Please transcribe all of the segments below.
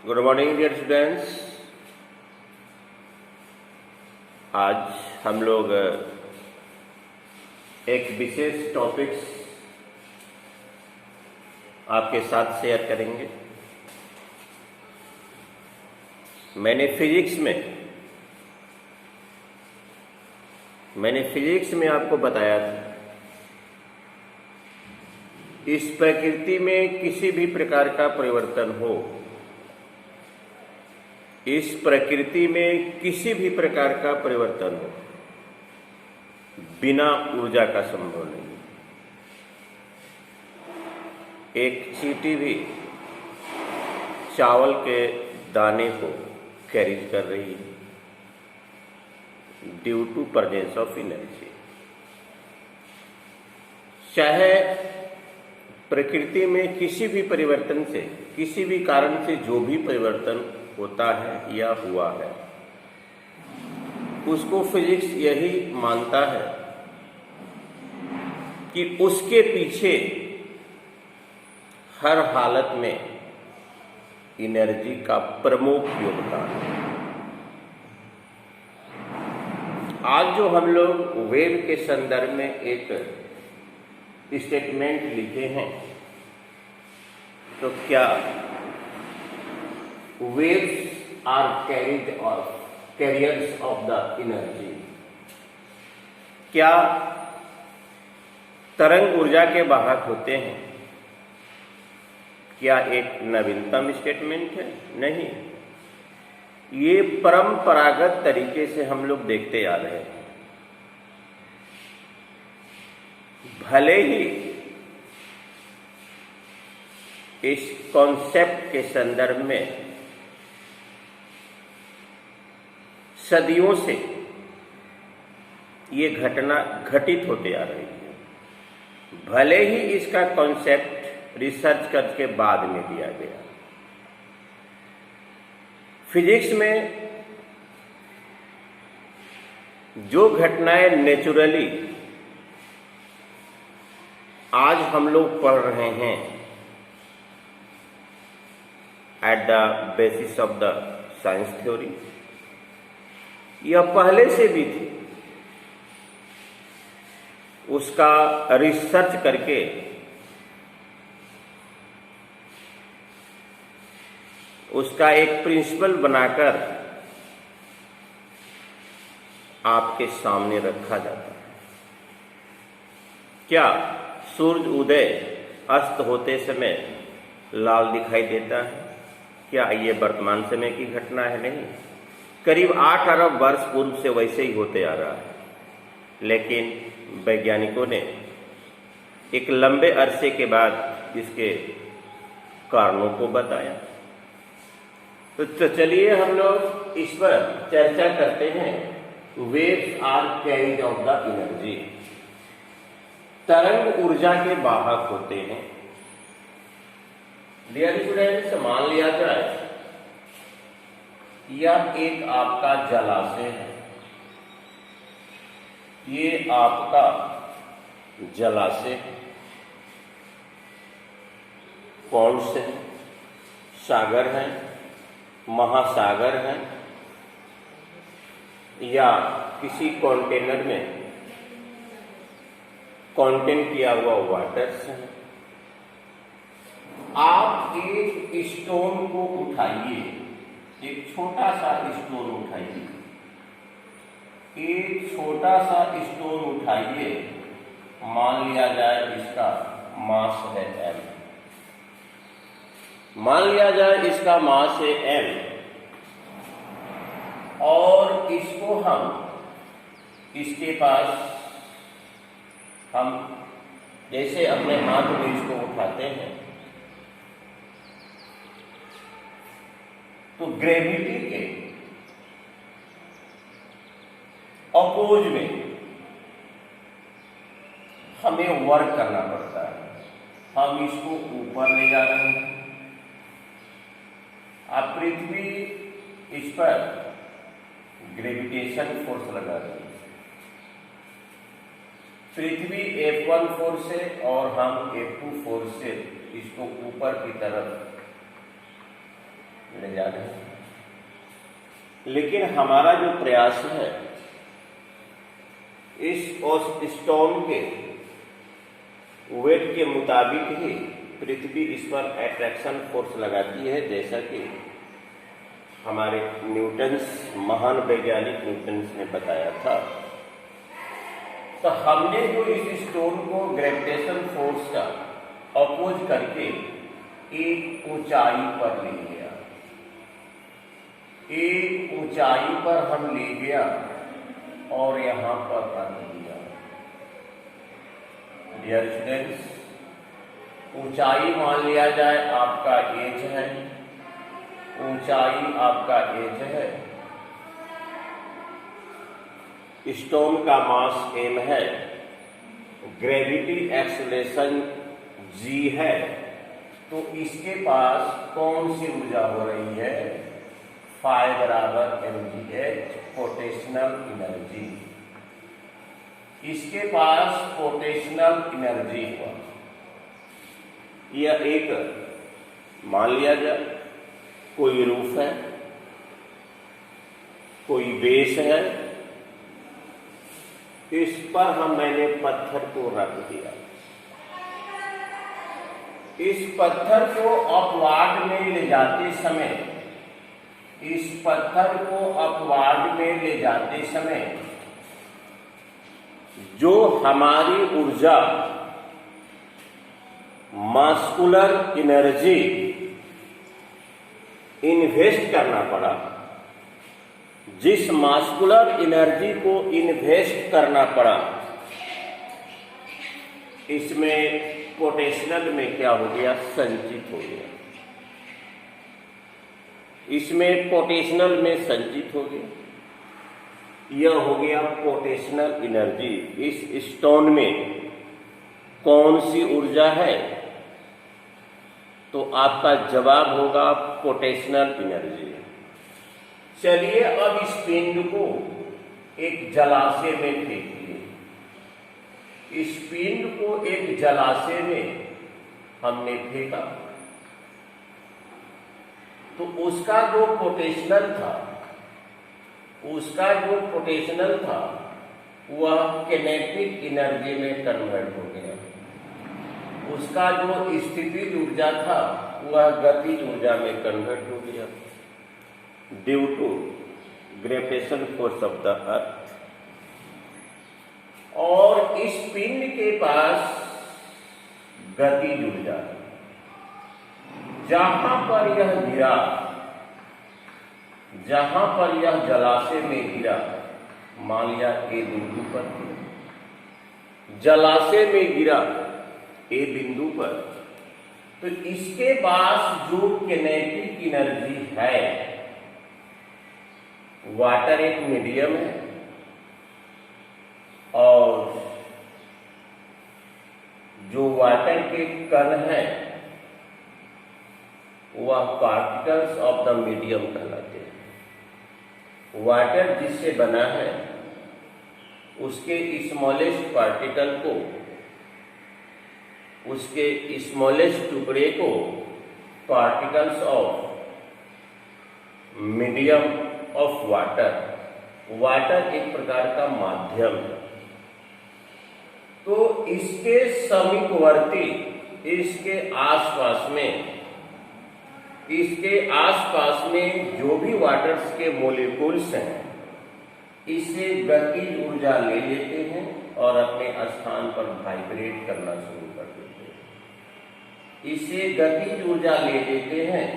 Good morning dear students. आज हम लोग एक विशेष टॉपिक्स आपके साथ शेयर करेंगे। मैंने फिजिक्स में आपको बताया था, इस प्रकृति में किसी भी प्रकार का परिवर्तन हो, इस प्रकृति में किसी भी प्रकार का परिवर्तन हो, बिना ऊर्जा का संभव नहीं। एक चींटी भी चावल के दाने को कैरी कर रही है due to presence of energy. चाहे प्रकृति में किसी भी परिवर्तन से, किसी भी कारण से जो भी परिवर्तन होता है या हुआ है, उसको फिजिक्स यही मानता है कि उसके पीछे हर हालत में एनर्जी का प्रमुख योगदान है। आज जो हम लोग वेव के संदर्भ में एक स्टेटमेंट लिखे हैं, तो क्या waves are carriers of the energy, क्या तरंग ऊर्जा के वाहक होते हैं? क्या एक नवीनतम स्टेटमेंट है? नहीं, ये परंपरागत तरीके से हम लोग देखते आ रहे हैं। भले ही इस कॉन्सेप्ट के संदर्भ में सदियों से ये घटना घटित होते आ रही है, भले ही इसका कॉन्सेप्ट रिसर्च करके बाद में दिया गया। फिजिक्स में जो घटनाएं नेचुरली आज हम लोग पढ़ रहे हैं at the basis of the science theory, यह पहले से भी थी। उसका रिसर्च करके उसका एक प्रिंसिपल बनाकर आपके सामने रखा जाता है। क्या सूरज उदय अस्त होते समय लाल दिखाई देता है? क्या ये वर्तमान समय की घटना है? नहीं, करीब 8 अरब वर्ष पूर्व से वैसे ही होते आ रहा है। लेकिन वैज्ञानिकों ने एक लंबे अरसे के बाद इसके कारणों को बताया। तो चलिए हम लोग इस पर चर्चा करते हैं। Waves are carriers of the energy, तरंग ऊर्जा के वाहक होते हैं। डियर स्टूडेंट्स, मान लिया जाए यह एक आपका जलाशय है, ये आपका जलाशय है, पॉन्ड्स है, सागर है, महासागर है, या किसी कंटेनर में कंटेन किया हुआ वाटर्स है। आप एक स्टोन को उठाइए, एक छोटा सा स्टोन उठाइए, एक छोटा सा स्टोन उठाइए, मान लिया जाए इसका मास है m, मान लिया जाए इसका मास है m, और इसको इसके पास हम जैसे अपने हाथ में इसको उठाते हैं, तो ग्रेविटी के अपोज में हमें वर्क करना पड़ता है। हम इसको ऊपर ले जा रहे हैं। आप पृथ्वी इस पर ग्रेविटेशन फोर्स लगा रही है। पृथ्वी F1 फोर्स से और हम F2 फोर्स से इसको ऊपर की तरफ ले जा रहे हैं। लेकिन हमारा जो प्रयास है इस स्टोन के वेट के मुताबिक ही पृथ्वी इस पर अट्रैक्शन फोर्स लगाती है, जैसा कि हमारे महान वैज्ञानिक न्यूटन्स ने बताया था। तो हमने जो इस स्टोन को ग्रेविटेशन फोर्स का अपोज करके एक ऊंचाई पर ले गया, एक ऊंचाई पर हम ले गया और यहां पर रख दिया। डियर स्टूडेंट्स, ऊंचाई मान लिया जाए आपका एज है, ऊंचाई आपका एज है, स्टोन का मास m है, ग्रेविटी एक्सेलरेशन g है, तो इसके पास कौन सी ऊर्जा हो रही है? फाई बराबर mgh पोटेंशियल एनर्जी। इसके पास पोटेंशियल एनर्जी हुआ। यह एक मान लिया जाए कोई रूफ है, कोई बेस है, इस पर मैंने पत्थर को रख दिया। इस पत्थर को अपवार्ड में ले जाते समय, इस पत्थर को अपवार्ड में ले जाते समय जो हमारी ऊर्जा मास्कुलर एनर्जी इन्वेस्ट करना पड़ा, जिस मास्कुलर एनर्जी को इन्वेस्ट करना पड़ा, इसमें पोटेंशियल में क्या हो गया? संचित हो गया। इसमें पोटेंशियल में संचित हो गया। यह हो गया पोटेंशियल एनर्जी। इस स्टोन में कौन सी ऊर्जा है? तो आपका जवाब होगा पोटेंशियल एनर्जी। चलिए अब इस पिंड को एक जलाशय में फेंकिए। इस पिंड को एक जलाशय में हमने फेंका तो उसका जो पोटेंशियल था, वह किनेटिक एनर्जी में कन्वर्ट हो गया। उसका जो स्थितिज ऊर्जा था वह गतिज ऊर्जा में कन्वर्ट हो गया due to gravitation force of the earth. और इस पिंड के पास गतिज ऊर्जा, जहां पर यह गिरा, जहां पर यह जलाशय में गिरा, मान लिया ए बिंदु पर, जलाशय में गिरा ए बिंदु पर, तो इसके पास जो किनेटिक एनर्जी है, वाटर एक मीडियम है और जो वाटर के कण हैं वह पार्टिकल्स ऑफ द मीडियम कहलाते हैं। वाटर जिससे बना है उसके स्मॉलेस्ट पार्टिकल को, उसके स्मॉलेस्ट टुकड़े को particles of medium of water, water एक प्रकार का माध्यम है, तो इसके समीपवर्ती, इसके आसपास में जो भी वाटर्स के मॉलिक्यूल्स हैं, इससे गतिज ऊर्जा ले लेते हैं और अपने स्थान पर वाइब्रेट करना शुरू कर देते हैं। इससे गतिज ऊर्जा ले लेते हैं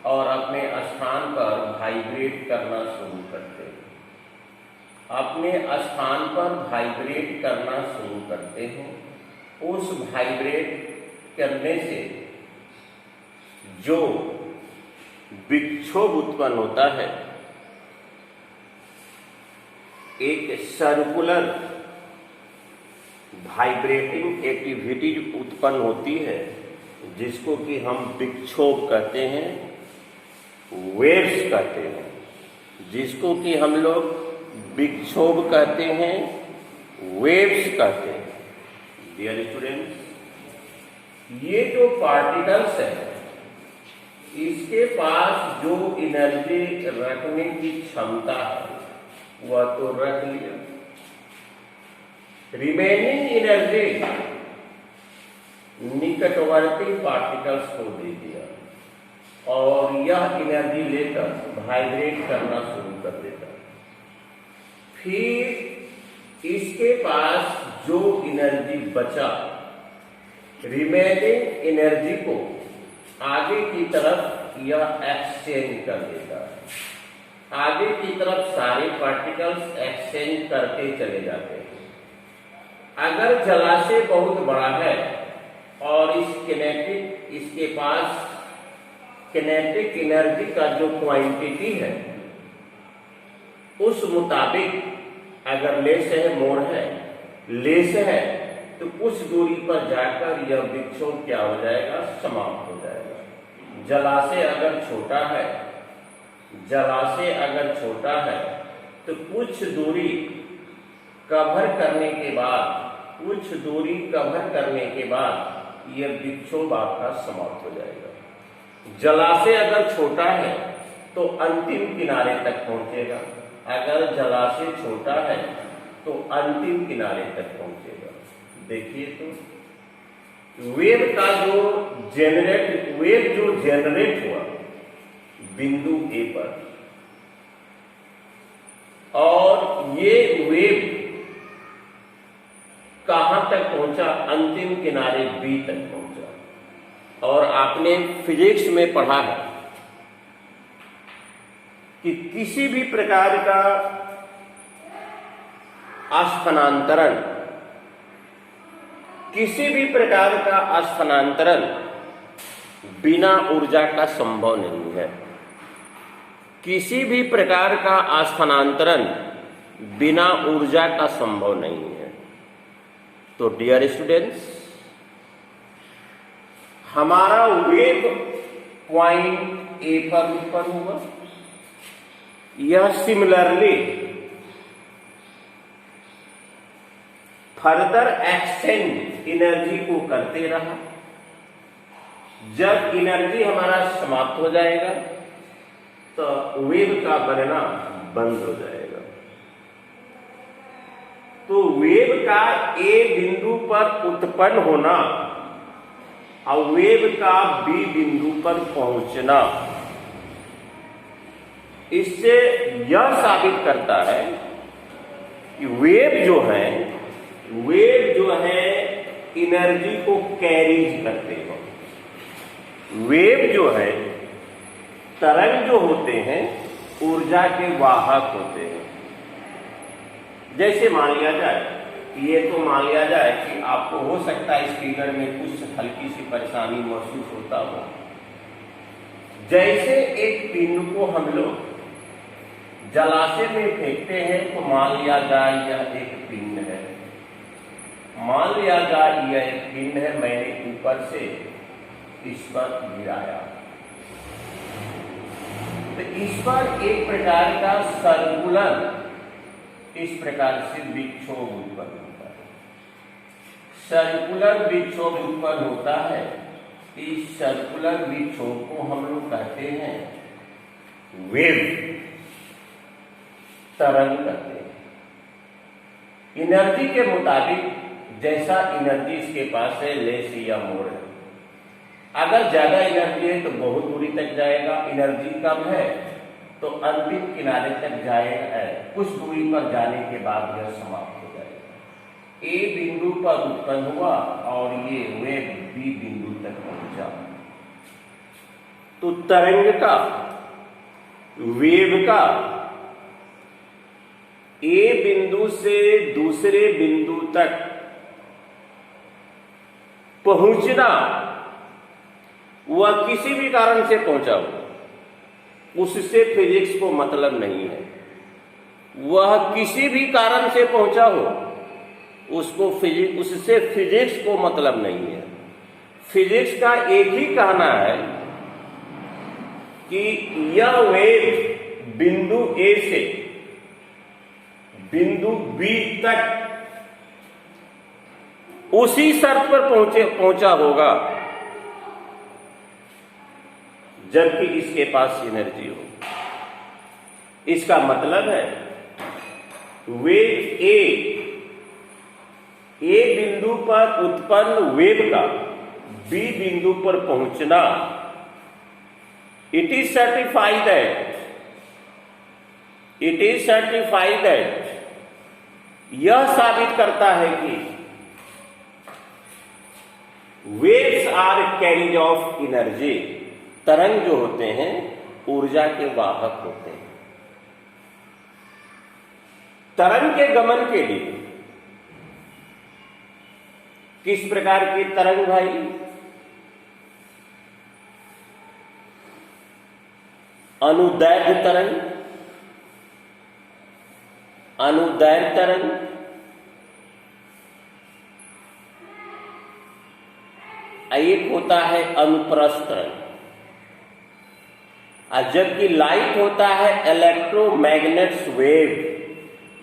और अपने स्थान पर वाइब्रेट करना शुरू करते हैं। अपने स्थान पर वाइब्रेट करना शुरू करते हैं। उस वाइब्रेट करने से जो विक्षोभ उत्पन्न होता है, एक सर्कुलर वाइब्रेटिंग एक्टिविटी उत्पन्न होती है, जिसको कि हम विक्षोभ कहते हैं, वेव्स कहते हैं, जिसको कि हम लोग विक्षोभ कहते हैं, वेव्स कहते हैं। डियर स्टूडेंट्स, ये जो पार्टिकल्स हैं, इसके पास जो एनर्जी रखने की क्षमता है वह तो रख लिया, रिमेनिंग एनर्जी निकटवर्ती पार्टिकल्स को दे दिया और यह एनर्जी लेकर वाइब्रेट करना शुरू कर देता। फिर इसके पास जो एनर्जी बचा, रिमेनिंग एनर्जी को आगे की तरफ यह एक्सचेंज कर देता है। आगे की तरफ सारे पार्टिकल्स एक्सचेंज करते चले जाते हैं। अगर जलाशय बहुत बड़ा है और इसके पास किनेटिक एनर्जी का जो क्वांटिटी है उस मुताबिक अगर लेस है, मोर है, लेस है, तो कुछ दूरी पर जाकर यह विक्षोभ क्या हो जाएगा, समाप्त हो जाएगा। जलाशय अगर छोटा है, जलाशय अगर छोटा है तो कुछ दूरी कवर करने के बाद, कुछ दूरी कवर करने के बाद यह विक्षोभ आपका समाप्त हो जाएगा। जलाशय अगर छोटा है तो अंतिम किनारे तक पहुंचेगा, अगर जलाशय छोटा है तो अंतिम किनारे तक पहुंचेगा। देखिए तो वेव का जो जेनरेट हुआ बिंदु ए पर, और ये वेव कहां तक पहुंचा, अंतिम किनारे बी तक पहुंचा। और आपने फिजिक्स में पढ़ा है कि किसी भी प्रकार का स्थानांतरण, किसी भी प्रकार का स्थानांतरण बिना ऊर्जा का संभव नहीं है। किसी भी प्रकार का स्थानांतरण बिना ऊर्जा का संभव नहीं है। तो डियर स्टूडेंट्स, हमारा वेव पॉइंट ए पर उत्पन्न हुआ, यह सिमिलरली फर्दर एक्सचेंज एनर्जी को करते रहा। जब एनर्जी हमारा समाप्त हो जाएगा तो वेव का बनना बंद हो जाएगा। तो वेव का ए बिंदु पर उत्पन्न होना और वेव का बी बिंदु पर पहुंचना, इससे यह साबित करता है कि वेव जो है एनर्जी को कैरीज करते हो। वेव जो है, तरंग जो होते हैं, ऊर्जा के वाहक होते हैं। जैसे मान लिया जाए, ये तो मान लिया जाए कि आपको हो सकता है इस फिगर में कुछ हल्की सी परेशानी महसूस होता हो। जैसे एक पिंड को हम लोग जलाशय में फेंकते हैं तो मान लिया जाए यह एक पिंड है, मान लिया जाए यह एक पिंड है, मैंने ऊपर से इस पर गिराया तो इस पर एक प्रकार का सर्कुलर, इस प्रकार से विक्षोभ उत्पन्न होता है। सर्कुलर विक्षोभ उत्पन्न होता है। इस सर्कुलर विक्षोभ को हम लोग कहते हैं वेव, तरंग कहते हैं। एनर्जी के मुताबिक जैसा एनर्जी इसके पास है, लेस या मोर है। अगर ज्यादा एनर्जी है तो बहुत दूरी तक जाएगा, एनर्जी कम है तो अंतिम किनारे तक जाएगा। कुछ दूरी पर जाने के बाद यह समाप्त हो जाएगा। ए बिंदु पर उत्पन्न हुआ और ये वेव बी बिंदु तक पहुंचा। तो तरंग का, वेव का ए बिंदु से दूसरे बिंदु तक पहुंचना, वह किसी भी कारण से पहुंचा हो, उससे फिजिक्स को मतलब नहीं है। वह किसी भी कारण से पहुंचा हो, उससे फिजिक्स को मतलब नहीं है। फिजिक्स का एक ही कहना है कि यह वेव बिंदु ए से बिंदु बी तक उसी शर्त पर पहुंचा होगा जबकि इसके पास एनर्जी हो। इसका मतलब है वेव ए बिंदु पर उत्पन्न वेव का बी बिंदु पर पहुंचना, इट इज सर्टिफाइड दैट यह साबित करता है कि waves are carriage of energy, तरंग जो होते हैं ऊर्जा के वाहक होते हैं। तरंग के गमन के लिए किस प्रकार की तरंग भाई? अनुदैर्घ्य तरंग, अनुदैर्घ्य तरंग, एक होता है अनुप्रस्थ तरंग, और जबकि लाइट होता है इलेक्ट्रोमैग्नेट्स वेव।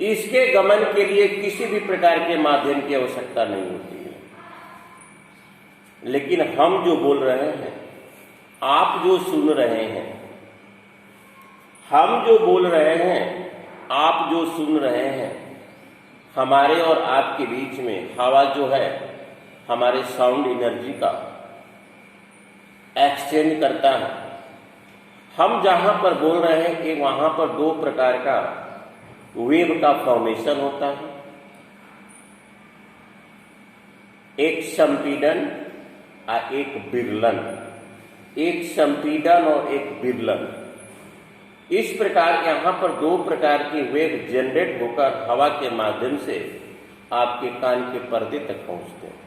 इसके गमन के लिए किसी भी प्रकार के माध्यम की आवश्यकता नहीं होती है। लेकिन हम जो बोल रहे हैं, आप जो सुन रहे हैं, हम जो बोल रहे हैं, आप जो सुन रहे हैं, हमारे और आपके बीच में हवा जो है हमारे साउंड एनर्जी का एक्सचेंज करता है। हम जहां पर बोल रहे हैं कि वहां पर दो प्रकार का वेव का फॉर्मेशन होता है, एक संपीड़न और एक विरलन, एक संपीड़न और एक विरलन। इस प्रकार यहां पर दो प्रकार की वेव जनरेट होकर हवा के माध्यम से आपके कान के पर्दे तक पहुंचते हैं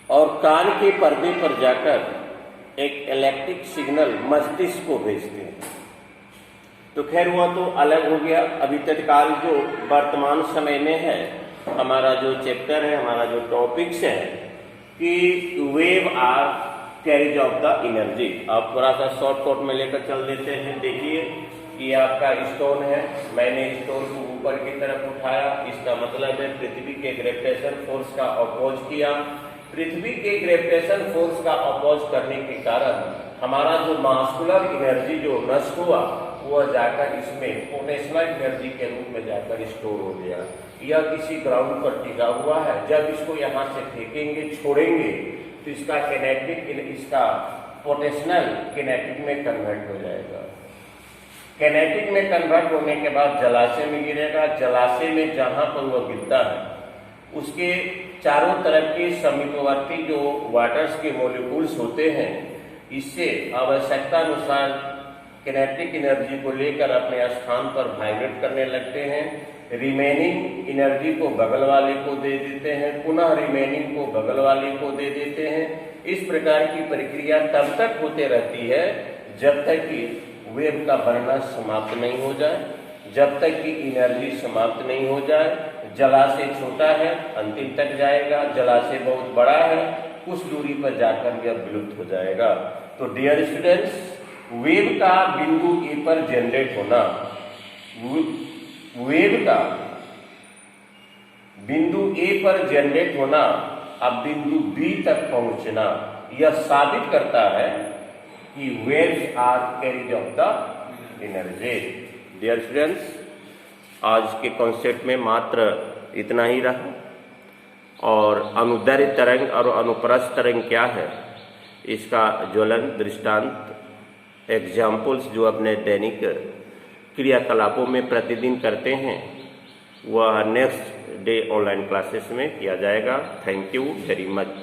और कान के पर्दे पर जाकर एक इलेक्ट्रिक सिग्नल मस्तिष्क को भेजते हैं। तो खैर वह तो अलग हो गया। अभी तत्काल जो वर्तमान समय में है, हमारा जो चैप्टर है, हमारा जो टॉपिक्स है कि wave are carriage of the energy. आप थोड़ा सा शॉर्टकट में लेकर चल देते हैं। देखिए ये आपका स्टोन है, मैंने स्टोन को ऊपर की तरफ उठाया, इसका मतलब है पृथ्वी के ग्रेविटेशन फोर्स का अपोज किया। पृथ्वी के ग्रेविटेशन फोर्स का अपोज करने के कारण हमारा जो मास्कुलर एनर्जी जो नष्ट हुआ वह जाकर इसमें पोटेंशियल एनर्जी के रूप में जाकर स्टोर हो गया। यह किसी ग्राउंड पर टिका हुआ है। जब इसको यहाँ से फेंकेंगे, छोड़ेंगे, तो इसका किनेटिक, इसका पोटेंशियल किनेटिक में कन्वर्ट हो जाएगा। किनेटिक में कन्वर्ट होने के बाद जलाशय में गिरेगा। जलाशय में जहां पर वह गिरता है उसके चारों तरफ के समीपवर्ती जो वाटर्स के मॉलिक्यूल्स होते हैं, इससे आवश्यकता अनुसार किनेटिक एनर्जी को लेकर अपने स्थान पर वाइब्रेट करने लगते हैं। रिमेनिंग एनर्जी को बगल वाले को दे देते हैं, पुनः रिमेनिंग को बगल वाले को दे देते हैं। इस प्रकार की प्रक्रिया तब तक होते रहती है जब तक कि वेव का वर्णन समाप्त नहीं हो जाए, जब तक कि एनर्जी समाप्त नहीं हो जाए। जलाशय छोटा है, अंतिम तक जाएगा। जलाशय बहुत बड़ा है, कुछ दूरी पर जाकर यह विलुप्त हो जाएगा। तो डियर स्टूडेंट्स, वेव का बिंदु ए पर जनरेट होना, वेव का बिंदु ए पर जनरेट होना, अब बिंदु बी तक पहुंचना, यह साबित करता है कि waves are carriage of the energy. Dear students, आज के कॉन्सेप्ट में मात्र इतना ही रहा। और अनुदैर्घ्य तरंग और अनुप्रस्थ तरंग क्या है, इसका ज्वलन दृष्टांत, एग्जाम्पल्स जो अपने दैनिक क्रियाकलापों में प्रतिदिन करते हैं, वह नेक्स्ट डे ऑनलाइन क्लासेस में किया जाएगा। Thank you very much.